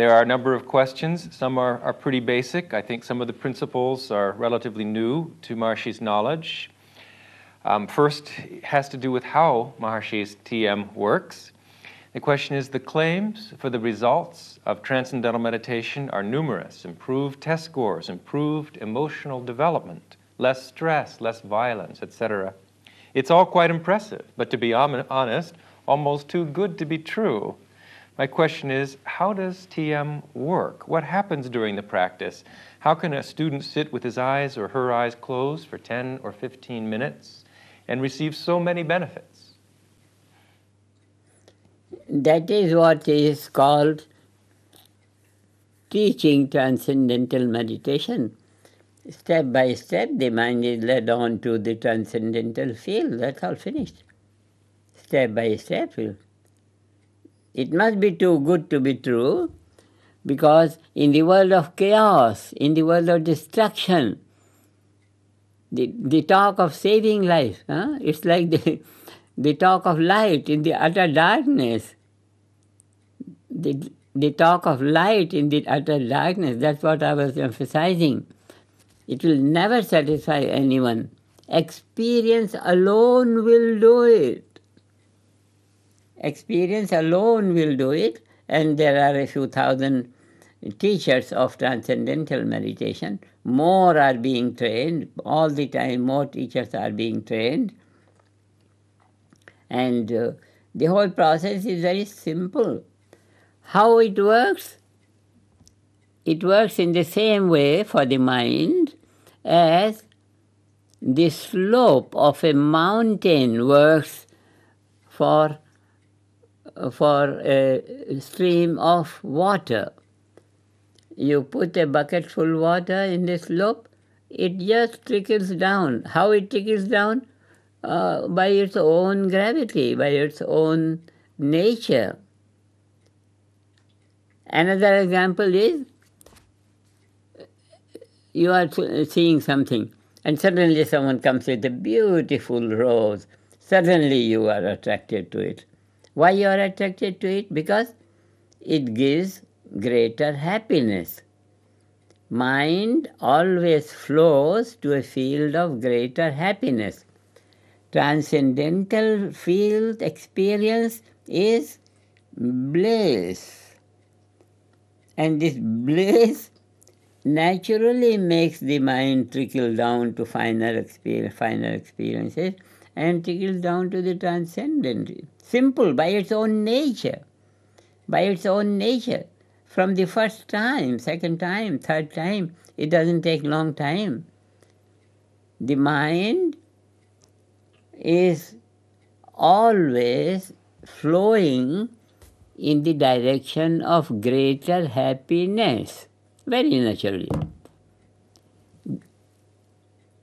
There are a number of questions. Some are pretty basic. I think some of the principles are relatively new to Maharshi's knowledge. First has to do with how Maharshi's TM works. The question is, the claims for the results of Transcendental Meditation are numerous. Improved test scores, improved emotional development, less stress, less violence, etc. It's all quite impressive, but to be honest, almost too good to be true. My question is, how does TM work? What happens during the practice? How can a student sit with his eyes or her eyes closed for 10 or 15 minutes and receive so many benefits? That is what is called teaching Transcendental Meditation. Step by step, the mind is led on to the transcendental field. That's all finished. Step by step. It must be too good to be true, because in the world of chaos, in the world of destruction, the talk of saving life, it's like the talk of light in the utter darkness. The talk of light in the utter darkness, that's what I was emphasizing. It will never satisfy anyone. Experience alone will do it. Experience alone will do it, and there are a few thousand teachers of Transcendental Meditation. More are being trained. All the time, more teachers are being trained. And the whole process is very simple. How it works? It works in the same way for the mind as the slope of a mountain works for a stream of water. You put a bucket full water in the slope, it just trickles down. How it trickles down? By its own gravity, by its own nature. Another example is, you are seeing something, and suddenly someone comes with a beautiful rose. Suddenly you are attracted to it. Why you are attracted to it? Because it gives greater happiness. Mind always flows to a field of greater happiness. Transcendental field experience is bliss. And this bliss naturally makes the mind trickle down to finer experiences and trickle down to the transcendent. Simple, by its own nature. By its own nature. From the first time, second time, third time, it doesn't take long time. The mind is always flowing in the direction of greater happiness, very naturally.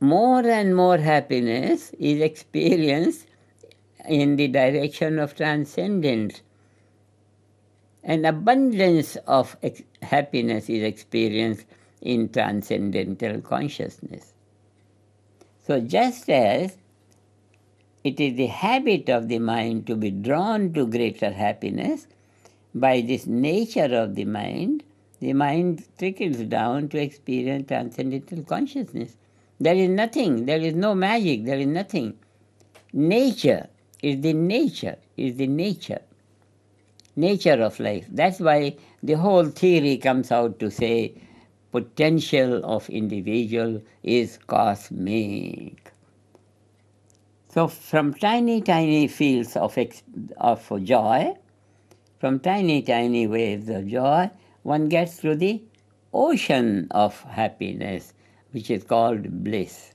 More and more happiness is experienced in the direction of transcendence. An abundance of happiness is experienced in transcendental consciousness. So just as it is the habit of the mind to be drawn to greater happiness, by this nature of the mind trickles down to experience transcendental consciousness. There is nothing, there is no magic, there is nothing. Nature is the nature of life. That's why the whole theory comes out to say potential of individual is cosmic. So from tiny, tiny fields of joy, from tiny, tiny waves of joy, one gets to the ocean of happiness, which is called bliss.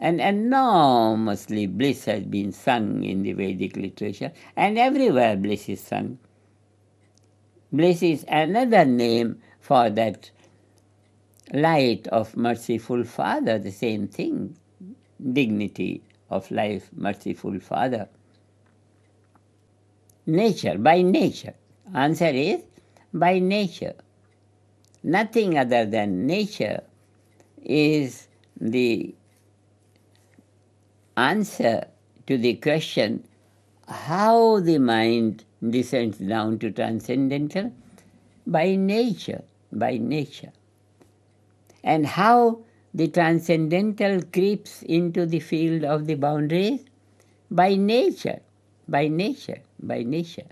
And enormously bliss has been sung in the Vedic literature, and everywhere bliss is sung. Bliss is another name for that light of merciful Father, the same thing, dignity of life, merciful Father. Nature, by nature. Answer is by nature. Nothing other than nature is the answer to the question how the mind descends down to transcendental. By nature, by nature. And how the transcendental creeps into the field of the boundaries? By nature, by nature, by nature.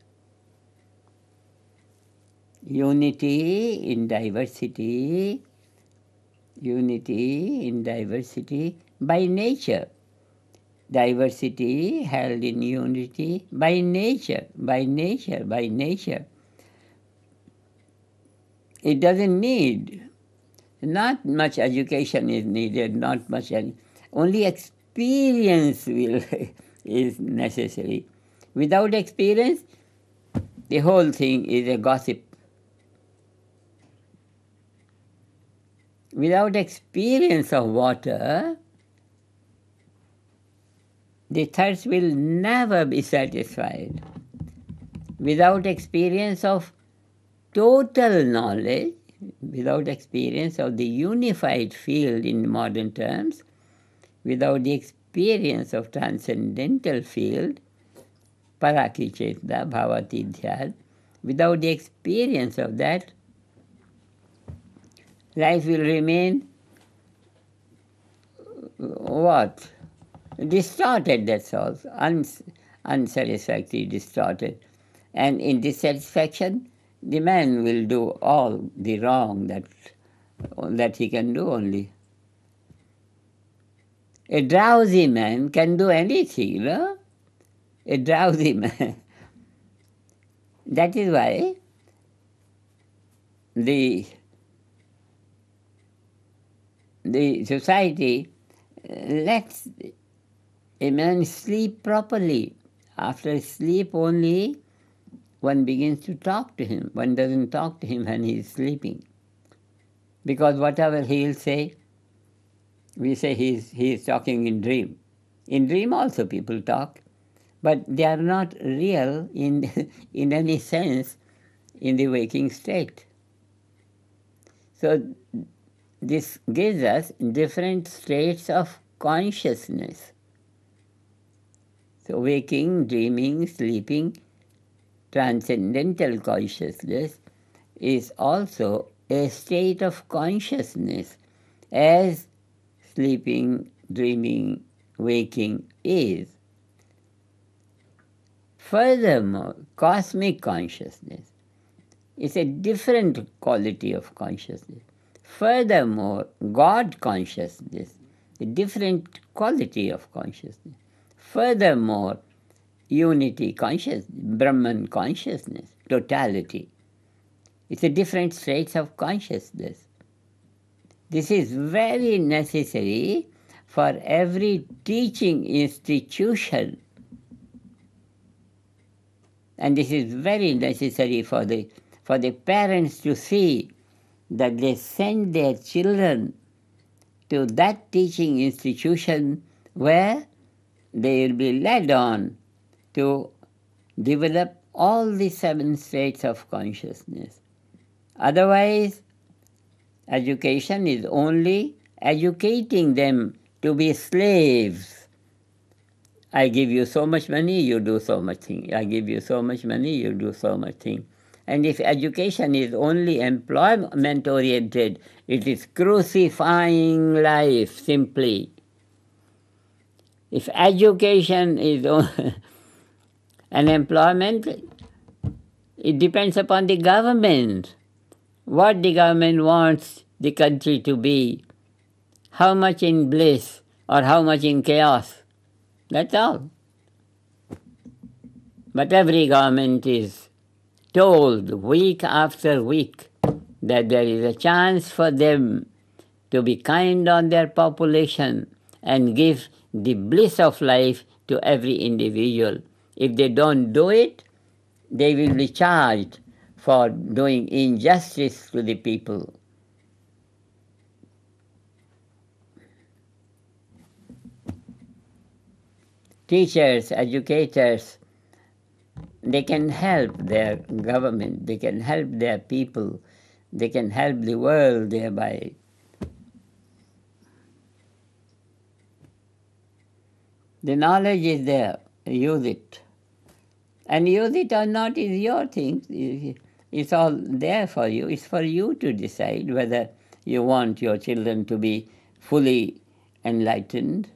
Unity in diversity, unity in diversity by nature. Diversity held in unity by nature, by nature, by nature. It doesn't need, not much education is needed, not much, only experience is necessary. Without experience, the whole thing is a gossip. Without experience of water, the thirst will never be satisfied. Without experience of total knowledge, without experience of the unified field in modern terms, without the experience of transcendental field, parakichetna, bhavati dhyad, without the experience of that, life will remain what? Distorted, that's all. Unsatisfactory, distorted. And in dissatisfaction, the man will do all the wrong that he can do only. A drowsy man can do anything, no? A drowsy man. That is why the society lets a man sleep properly. After sleep only, one begins to talk to him. One doesn't talk to him when he is sleeping. Because whatever he will say, we say he is talking in dream. In dream also people talk, but they are not real in any sense in the waking state. So this gives us different states of consciousness. So waking, dreaming, sleeping, transcendental consciousness is also a state of consciousness, as sleeping, dreaming, waking is. Furthermore, cosmic consciousness is a different quality of consciousness. Furthermore, God consciousness, a different quality of consciousness. Furthermore, unity consciousness, Brahman consciousness, totality. It's a different states of consciousness. This is very necessary for every teaching institution. And this is very necessary for the parents to see that they send their children to that teaching institution where they will be led on to develop all the 7 states of consciousness. Otherwise, education is only educating them to be slaves. I give you so much money, you do so much thing. I give you so much money, you do so much thing. And if education is only employment-oriented, it is crucifying life simply. If education is an employment, it depends upon the government. What the government wants the country to be. How much in bliss or how much in chaos. That's all. But every government is told week after week that there is a chance for them to be kind on their population and give the bliss of life to every individual. If they don't do it, they will be charged for doing injustice to the people. Teachers, educators, they can help their government, they can help their people, they can help the world thereby. The knowledge is there, use it. And use it or not is your thing. It's all there for you. It's for you to decide whether you want your children to be fully enlightened